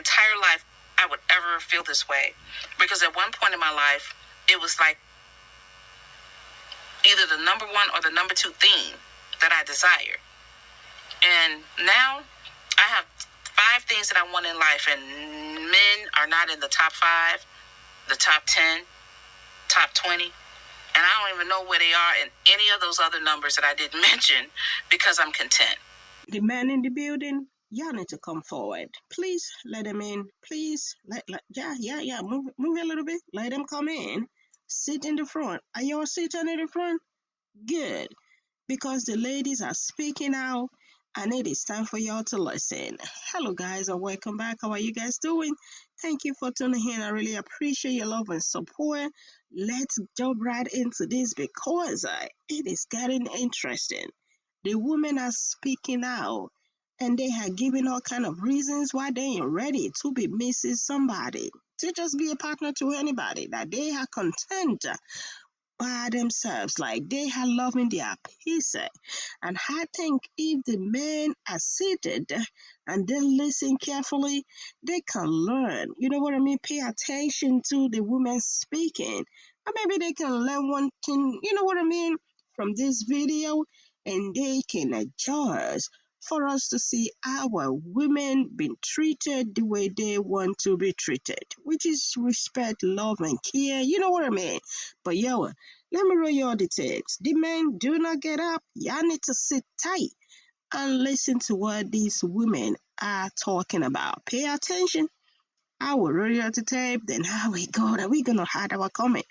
entire life I would ever feel this way. Because at one point in my life, it was like either the number one or the number two thing that I desired. And now I have 5 things that I want in life, and men are not in the top 5, the top 10, top 20. And I don't even know where they are in any of those other numbers that I didn't mention because I'm content. The man in the building, y'all need to come forward. Please let them in. Please, move a little bit. Let them come in. Sit in the front. Are y'all sitting in the front? Good. Because the ladies are speaking out and it is time for y'all to listen. Hello, guys, and welcome back. How are you guys doing? Thank you for tuning in. I really appreciate your love and support. Let's jump right into this because it is getting interesting. The women are speaking out and they are giving all kind of reasons why they ain't ready to be missing somebody, to just be a partner to anybody, that they are content by themselves, like they are loving their peace. And I think if the men are seated and they listen carefully, they can learn. You know what I mean? Pay attention to the women speaking. Or maybe they can learn one thing, you know what I mean, from this video, and they can adjust for us to see our women being treated the way they want to be treated, which is respect, love, and care. You know what I mean? But yo, let me roll you all the tapes. The men do not get up. Y'all need to sit tight and listen to what these women are talking about. Pay attention. I will roll you out the tape. Then how we go? Then we're gonna add our comment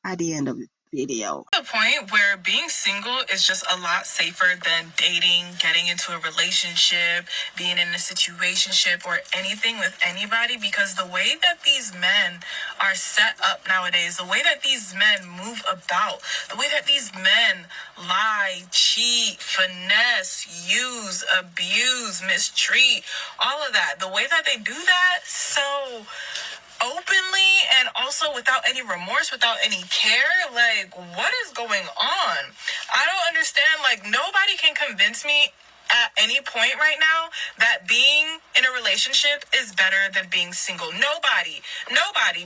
at the end of the video. The point where being single is just a lot safer than dating, getting into a relationship, being in a situationship, or anything with anybody, because the way that these men are set up nowadays, the way that these men move about, the way that these men lie, cheat, finesse, use, abuse, mistreat, all of that, the way that they do that so openly and also without any remorse, without any care, like, what is going on? I don't understand. Like, nobody can convince me at any point right now that being in a relationship is better than being single. Nobody,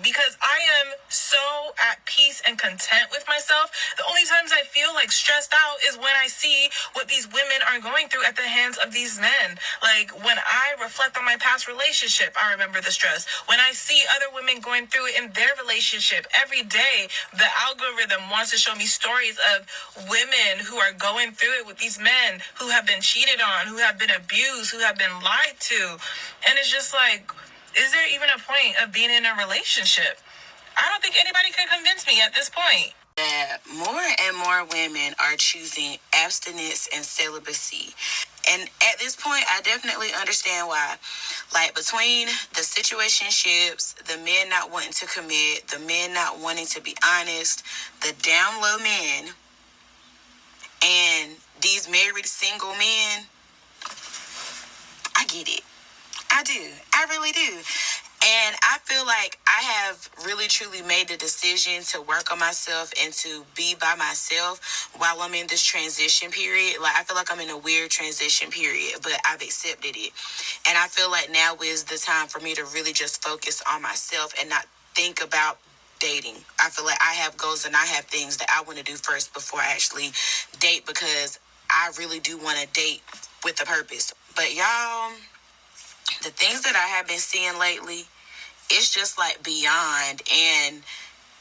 because I am so at peace and content with myself. The only times I feel like stressed out is when I see what these women are going through at the hands of these men. Like, when I reflect on my past relationship, I remember the stress. When I see other women going through it in their relationship every day, the algorithm wants to show me stories of women who are going through it with these men who have been cheated on, who have been abused, who have been lied to. And it's just like, is there even a point of being in a relationship? I don't think anybody can convince me at this point. That more and more women are choosing abstinence and celibacy. And at this point, I definitely understand why. Like, between the situationships, the men not wanting to commit, the men not wanting to be honest, the down low men, and these married single men, I get it. I do. I really do. And I feel like I have really truly made the decision to work on myself and to be by myself while I'm in this transition period. Like, I feel like I'm in a weird transition period, but I've accepted it. And I feel like now is the time for me to really just focus on myself and not think about dating. I feel like I have goals and I have things that I want to do first before I actually date, because I really do want to date with a purpose. But y'all, the things that I have been seeing lately, it's just like beyond, and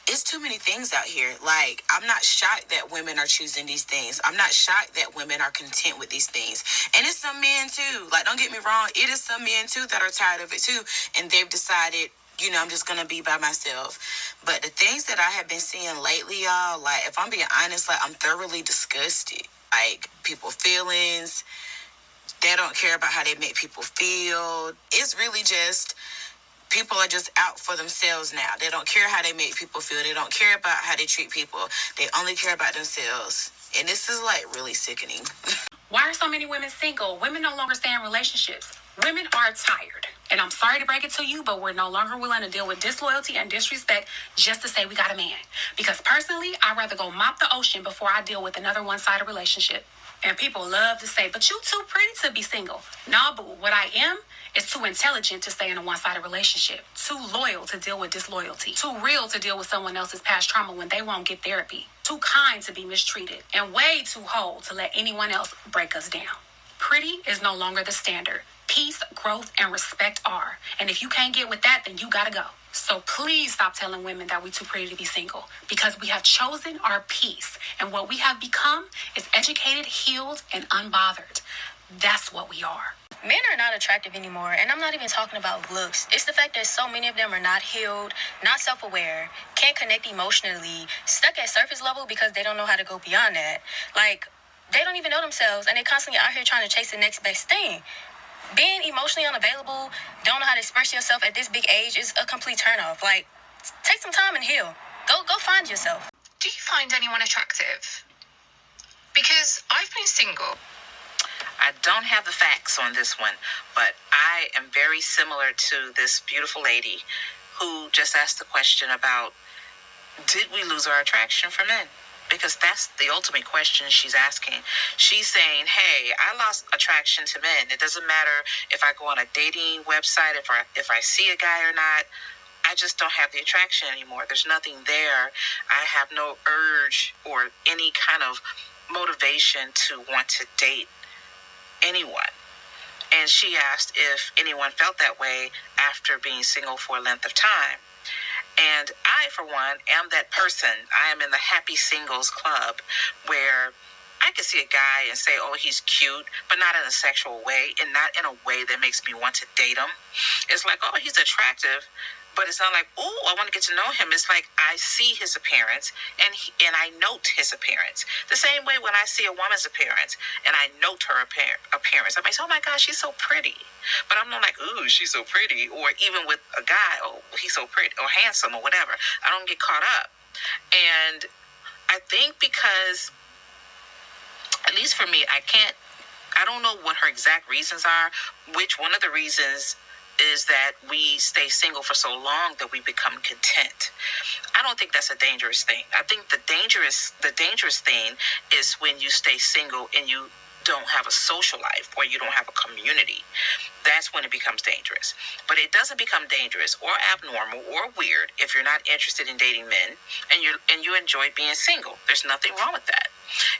it's too many things out here. Like, I'm not shocked that women are choosing these things. I'm not shocked that women are content with these things. And it's some men too. Like, don't get me wrong. It is some men too that are tired of it too. And they've decided, you know, I'm just going to be by myself. But the things that I have been seeing lately, y'all, like, if I'm being honest, like, I'm thoroughly disgusted. Like, people's feelings, they don't care about how they make people feel. It's really just, people are just out for themselves now. They don't care how they make people feel. They don't care about how they treat people. They only care about themselves. And this is, like, really sickening. Why are so many women single? Women no longer stay in relationships. Women are tired. And I'm sorry to break it to you, but we're no longer willing to deal with disloyalty and disrespect just to say we got a man. Because personally, I'd rather go mop the ocean before I deal with another one-sided relationship. And people love to say, but you too pretty to be single. Nah, boo. What I am is too intelligent to stay in a one-sided relationship. Too loyal to deal with disloyalty. Too real to deal with someone else's past trauma when they won't get therapy. Too kind to be mistreated. And way too whole to let anyone else break us down. Pretty is no longer the standard. Peace, growth, and respect are. And if you can't get with that, then you gotta go. So please stop telling women that we're too pretty to be single, because we have chosen our peace, and what we have become is educated, healed, and unbothered. That's what we are. Men are not attractive anymore, and I'm not even talking about looks. It's the fact that so many of them are not healed, not self-aware, can't connect emotionally, stuck at surface level because they don't know how to go beyond that. Like, they don't even know themselves, and they're constantly out here trying to chase the next best thing. Being emotionally unavailable, don't know how to express yourself at this big age is a complete turnoff. Like, take some time and heal. Go find yourself. Do you find anyone attractive? Because I've been single. I don't have the facts on this one, but I am very similar to this beautiful lady who just asked the question about, did we lose our attraction for men? Because that's the ultimate question she's asking. She's saying, hey, I lost attraction to men. It doesn't matter if I go on a dating website, if I see a guy or not. I just don't have the attraction anymore. There's nothing there. I have no urge or any kind of motivation to want to date anyone. And she asked if anyone felt that way after being single for a length of time. And I, for one, am that person. I am in the happy singles club where I can see a guy and say, oh, he's cute, but not in a sexual way and not in a way that makes me want to date him. It's like, oh, he's attractive, but it's not like, oh, I want to get to know him. It's like I see his appearance and I note his appearance. The same way when I see a woman's appearance and I note her appearance. I mean, oh my gosh, she's so pretty. But I'm not like, ooh, she's so pretty. Or even with a guy, oh, he's so pretty or handsome or whatever. I don't get caught up. And I think because, at least for me, I don't know what her exact reasons are, which one of the reasons is that we stay single for so long that we become content. I don't think that's a dangerous thing. I think the dangerous thing is when you stay single and you don't have a social life or you don't have a community. That's when it becomes dangerous. But it doesn't become dangerous or abnormal or weird if you're not interested in dating men and you enjoy being single. There's nothing wrong with that.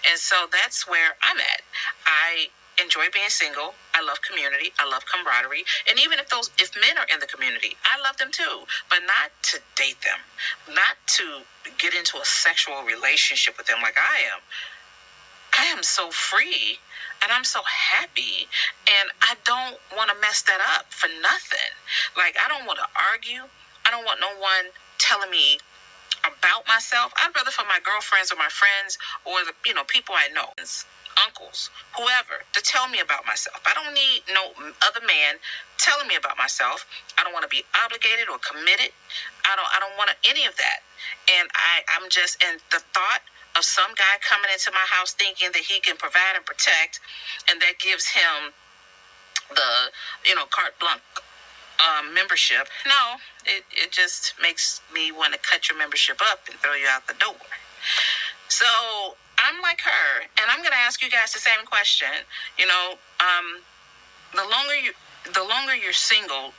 And so that's where I'm at. I enjoy being single. I love community. I love camaraderie. And even if men are in the community, I love them too, but not to date them, not to get into a sexual relationship with them like I am. I am so free and I'm so happy and I don't want to mess that up for nothing. Like, I don't want to argue. I don't want no one telling me about myself. I'd rather for my girlfriends or my friends or the people I know, uncles, whoever, to tell me about myself. I don't need no other man telling me about myself. I don't want to be obligated or committed. I don't want any of that. And I'm just in the thought of some guy coming into my house thinking that he can provide and protect, and that gives him the carte blanche membership. No, it just makes me want to cut your membership up and throw you out the door. So I'm like her, and I'm gonna ask you guys the same question. The longer you're single,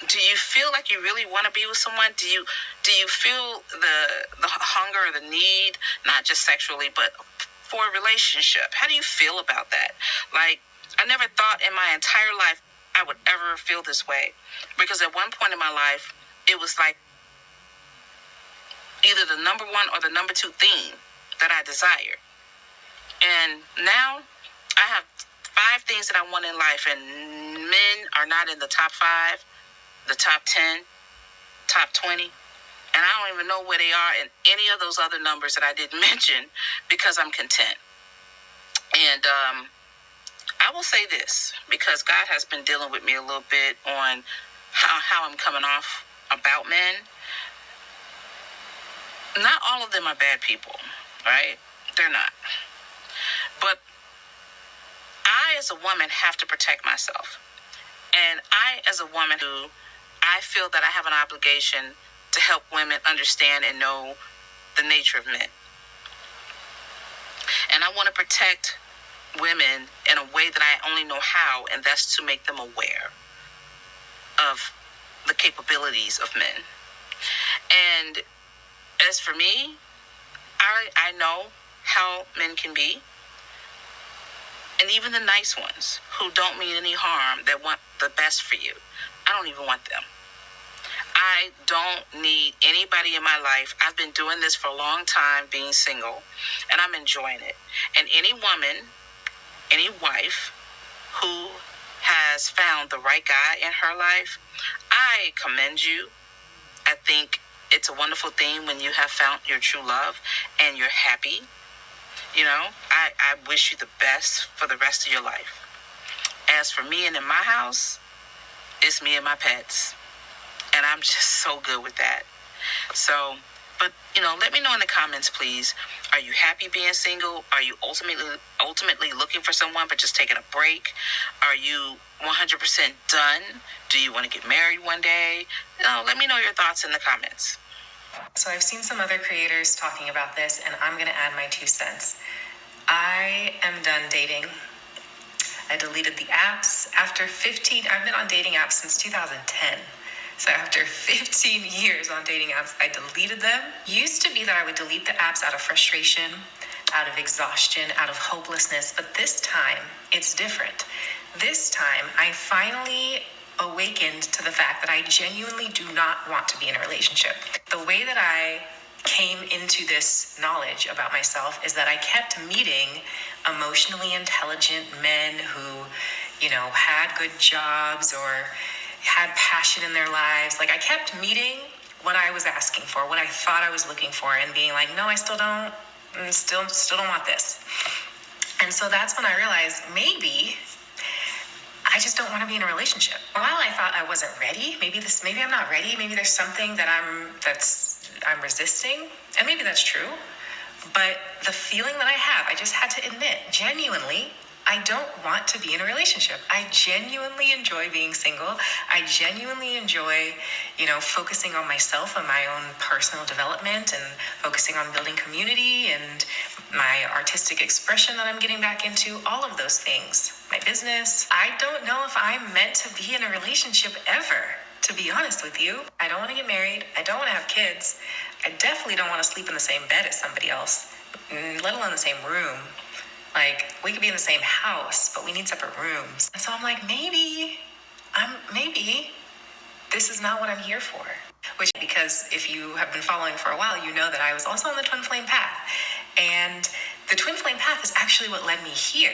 do you feel like you really want to be with someone? Do you feel the hunger or the need, not just sexually, but for a relationship? How do you feel about that? Like, I never thought in my entire life I would ever feel this way, because at one point in my life, it was like either the number one or the number two thing that I desired. And now I have 5 things that I want in life, and men are not in the top 5, the top 10, top 20. And I don't even know where they are in any of those other numbers that I didn't mention, because I'm content. And I will say this, because God has been dealing with me a little bit on how I'm coming off about men. Not all of them are bad people, right? They're not. But I, as a woman, have to protect myself. And I, as a woman I feel that I have an obligation to help women understand and know the nature of men. And I want to protect women in a way that I only know how, and that's to make them aware of the capabilities of men. And as for me, I know how men can be. And even the nice ones who don't mean any harm, that want the best for you, I don't even want them. I don't need anybody in my life. I've been doing this for a long time, being single, and I'm enjoying it. And any woman, any wife who has found the right guy in her life, I commend you. I think it's a wonderful thing when you have found your true love and you're happy. You know, I wish you the best for the rest of your life. As for me and in my house, it's me and my pets. And I'm just so good with that. So, but, you know, let me know in the comments, please. Are you happy being single? Are you ultimately looking for someone but just taking a break? Are you 100% done? Do you want to get married one day? You know, let me know your thoughts in the comments. So I've seen some other creators talking about this, and I'm going to add my 2 cents. I am done dating. I deleted the apps after I've been on dating apps since 2010. So after 15 years on dating apps, I deleted them. Used to be that I would delete the apps out of frustration, out of exhaustion, out of hopelessness. But this time, it's different. This time, I finally awakened to the fact that I genuinely do not want to be in a relationship. The way that I came into this knowledge about myself is that I kept meeting emotionally intelligent men who, you know, had good jobs or had passion in their lives. Like, I kept meeting what I was asking for, what I thought I was looking for, and being like, no, I still don't want this. And so that's when I realized maybe I just don't want to be in a relationship. While I thought I wasn't ready, maybe I'm not ready. Maybe there's something that I'm resisting, and maybe that's true. But the feeling that I have, I just had to admit, genuinely, I don't want to be in a relationship. I genuinely enjoy being single. I genuinely enjoy, you know, focusing on myself and my own personal development and focusing on building community and my artistic expression that I'm getting back into, all of those things. My business. I don't know if I'm meant to be in a relationship ever, to be honest with you. I don't want to get married. I don't want to have kids. I definitely don't want to sleep in the same bed as somebody else, let alone the same room. Like, we could be in the same house, but we need separate rooms. And so I'm like, maybe this is not what I'm here for. Which, because if you have been following for a while, you know that I was also on the twin flame path. And the twin flame path is actually what led me here,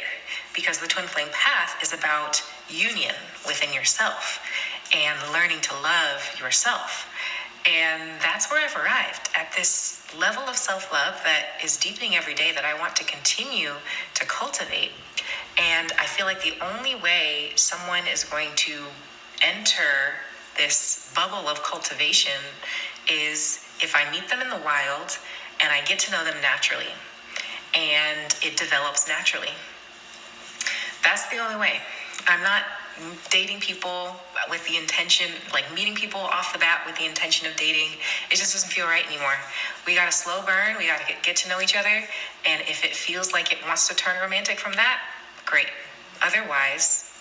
because the twin flame path is about union within yourself and learning to love yourself. And that's where I've arrived, at this level of self-love that is deepening every day, that I want to continue to cultivate. And I feel like the only way someone is going to enter this bubble of cultivation is if I meet them in the wild and I get to know them naturally, and it develops naturally. That's the only way. I'm not dating people with the intention, like meeting people off the bat with the intention of dating. It just doesn't feel right anymore. We got to slow burn. We got to get to know each other. And if it feels like it wants to turn romantic from that, great. Otherwise,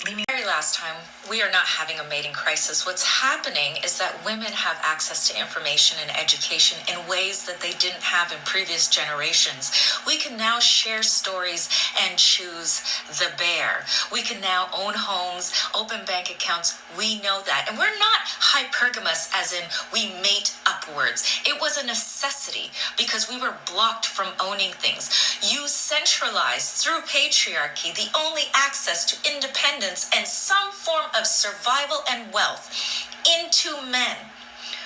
leave me. Very last time, we are not having a mating crisis. What's happening is that women have access to information and education in ways that they didn't have in previous generations. We can now share stories and choose the bear. We can now own homes, open bank accounts. We know that. And we're not hypergamous as in we mate upwards. It was a necessity because we were blocked from owning things. You centralized through patriarchy the only access to independence and some form of survival and wealth into men,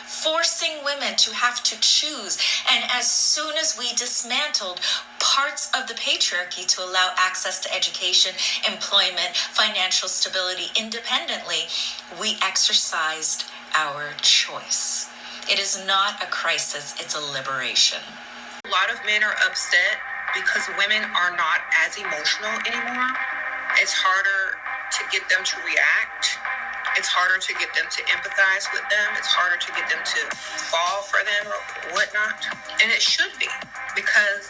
forcing women to have to choose. And as soon as we dismantled parts of the patriarchy to allow access to education, employment, financial stability independently, we exercised our choice. It is not a crisis, it's a liberation. A lot of men are upset because women are not as emotional anymore. It's harder to get them to react. It's harder to get them to empathize with them. It's harder to get them to fall for them or whatnot. And it should be, because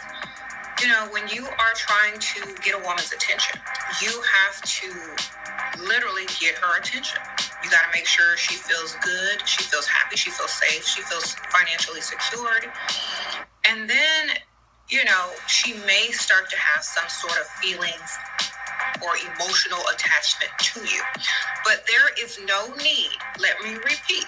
You know, when you are trying to get a woman's attention, you have to literally get her attention. You got to make sure she feels good, she feels happy, she feels safe, she feels financially secured. And then, you know, she may start to have some sort of feelings or emotional attachment to you. But there is no need, let me repeat,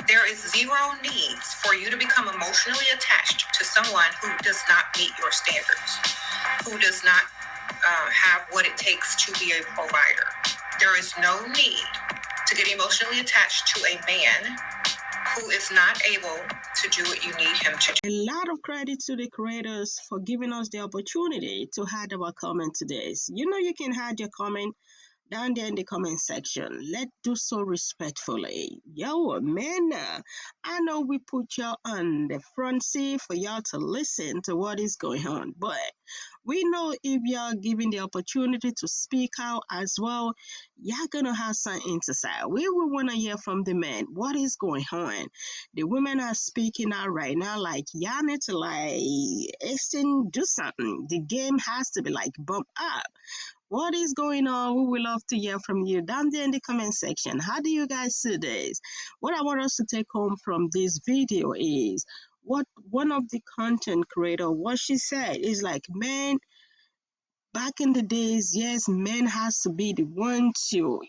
there is zero needs for you to become emotionally attached to someone who does not meet your standards, who does not have what it takes to be a provider. There is no need to get emotionally attached to a man who is not able to do what you need him to do. A lot of credit to the creators for giving us the opportunity to add our comment to this. You know, you can add your comment down there in the comment section. Let's do so respectfully. Yo, man, I know we put y'all on the front seat for y'all to listen to what is going on, but we know if y'all given the opportunity to speak out as well, y'all gonna have something to say. We will wanna hear from the men. What is going on? The women are speaking out right now, like y'all need to do something. The game has to be like bump up. What is going on? We would love to hear from you down there in the comment section. How do you guys see this? What I want us to take home from this video is what one of the content creator, what she said is like, man, back in the days, yes, men has to be the one to,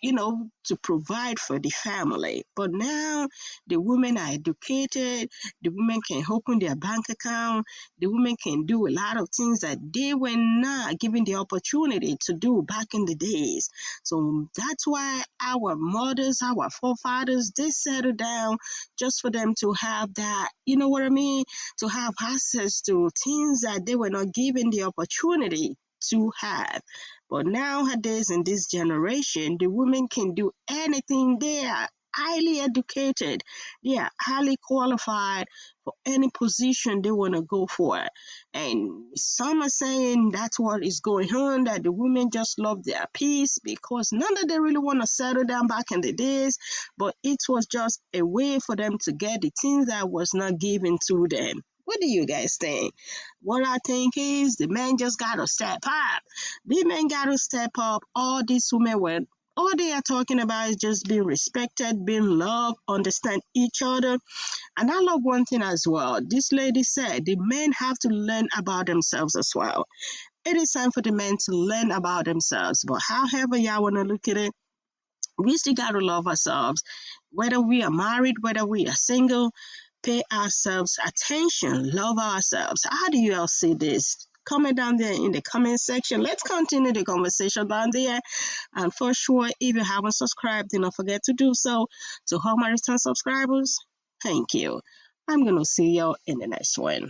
to provide for the family. But now the women are educated, the women can open their bank account, the women can do a lot of things that they were not given the opportunity to do back in the days. So that's why our mothers, our forefathers, they settled down just for them to have that, you know what I mean? To have access to things that they were not given the opportunity to have. But nowadays, in this generation, the women can do anything. They are highly educated, they are highly qualified for any position they want to go for. And some are saying that's what is going on, that the women just love their peace because none of them really want to settle down back in the days, but it was just a way for them to get the things that was not given to them. What do you guys think? What I think is the men just gotta step up. The men gotta step up. All these women were all they are talking about is just being respected, being loved, understand each other. And I love one thing as well. This lady said the men have to learn about themselves as well. It is time for the men to learn about themselves. But however y'all wanna look at it, we still got to love ourselves. Whether we are married, whether we are single, pay ourselves attention, love ourselves. How do you all see this? Comment down there in the comment section. Let's continue the conversation down there. And for sure, if you haven't subscribed, do not forget to do so. To all my return subscribers, thank you. I'm going to see you in the next one.